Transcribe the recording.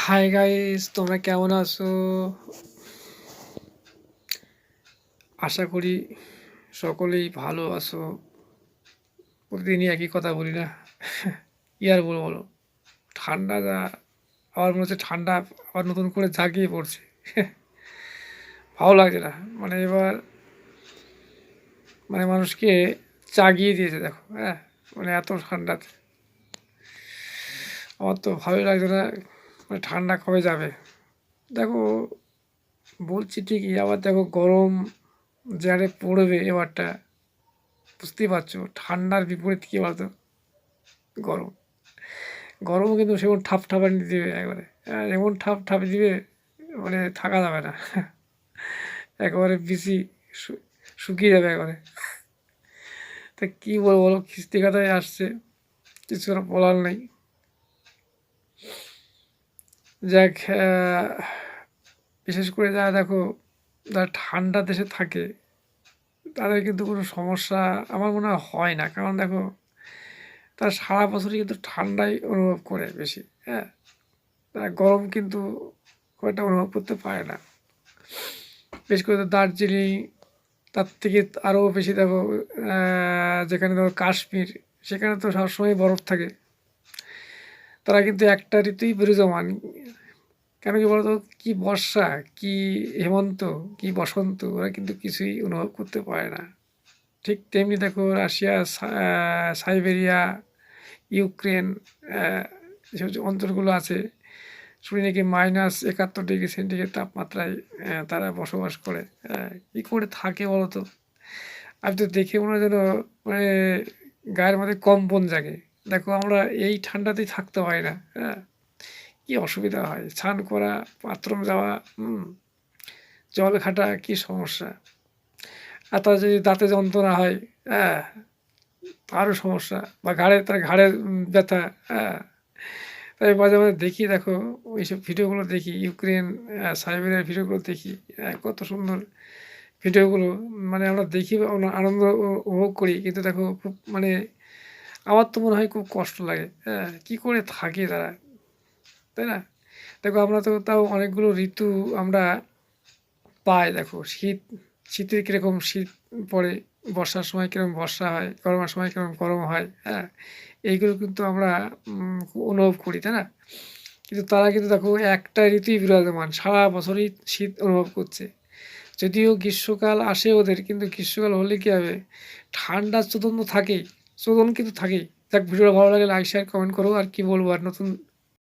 Hi guys, তোমরা কেমন আছো? আশা করি সকলেই ভালো আছো। প্রতিদিনই একই কথা বলি না? কি আর বলবো বলো? ঠান্ডা যা, আবার মনে হচ্ছে ঠান্ডা আবার নতুন করে জাগিয়ে পড়ছে। ভালো লাগছে না। এবার মানুষকে জাগিয়ে দিয়েছে, দেখো। হ্যাঁ, এত ঠান্ডাতে আমার তো ভালোই লাগছে না। ঠান্ডা কবে যাবে? দেখো, বলছি ঠিকই, আবার দেখো গরম যে হারে পড়বে এবারটা, বুঝতেই পারছো। ঠান্ডার বিপরীত কী বলতো? গরম। গরমও কিন্তু সেমন ঠাপ ঠাপানি দিবে একবারে। এমন ঠাপ ঠাপ দিবে, থাকা যাবে না। একেবারে বেশি শুকিয়ে যাবে একবারে। তা কী বলবো বলো, খিস্তি কথায় আসছে, কিছু আর বলার নেই। যাক, বিশেষ করে যারা দেখো, যারা ঠান্ডা দেশে থাকে তাদের কিন্তু কোনো সমস্যা আমার মনে হয় না। কারণ দেখো, তারা সারা বছরই কিন্তু ঠান্ডাই অনুভব করে বেশি। হ্যাঁ, তারা গরম কিন্তু খুব একটা অনুভব করতে পারে না। বিশেষ করে তো দার্জিলিং, তার থেকে আরও বেশি দেখো, যেখানে ধরো কাশ্মীর, সেখানে তো সবসময় বরফ থাকে। তারা কিন্তু একটা ঋতুই বিরাজমান। কেন কি বলতো, কি বর্ষা, কি হেমন্ত, কি বসন্ত, ওরা কিন্তু কিছুই অনুভব করতে পারে না। ঠিক তেমনি দেখো রাশিয়া, সাইবেরিয়া, ইউক্রেন, যেসব যে অঞ্চলগুলো আছে, শুনি নাকি -71°C তাপমাত্রায় তারা বসবাস করে। কী করে থাকে বলো তো? আমি তো দেখে মনে হয় যেন মানে গায়ের মধ্যে কম্পন জাগে। দেখো, আমরা এই ঠান্ডাতেই থাকতে পারি না। হ্যাঁ, কী অসুবিধা হয়, স্নান করা, বাথরুম যাওয়া, জল ঘাটা, কী সমস্যা। আর তার যদি দাঁতে যন্ত্রণা হয়, হ্যাঁ, আরও সমস্যা। বা তার ঘাড়ের ব্যথা। হ্যাঁ, তাই মাঝে মাঝে দেখি, দেখো ওইসব ভিডিওগুলো দেখি, ইউক্রেন, সাইবেরিয়ার ভিডিওগুলো দেখি। কত সুন্দর ভিডিওগুলো। আমরা দেখি, আনন্দ উপভোগ করি, কিন্তু দেখো খুব আমার তো মনে হয় খুব কষ্ট লাগে। হ্যাঁ, কী করে থাকে তারা, তাই না? দেখো, আমরা তো তাও অনেকগুলো ঋতু আমরা পাই। দেখো, শীতে কীরকম শীত পড়ে, বর্ষার সময় কীরকম বর্ষা হয়, গরমের সময় কীরকম গরম হয়। হ্যাঁ, এইগুলো কিন্তু আমরা খুব অনুভব করি, তাই না? কিন্তু তারা কিন্তু দেখো একটা ঋতুই বিরাজমান, সারা বছরই শীত অনুভব করছে। যদিও গ্রীষ্মকাল আসে ওদের, কিন্তু গ্রীষ্মকাল হলে কী হবে, ঠান্ডার চোদন তো থাকেই, চোদন কিন্তু থাকেই। যাক, ভিডিওটা ভালো লাগে লাইক শেয়ার কমেন্ট করো। আর কি বলবো, আর নতুন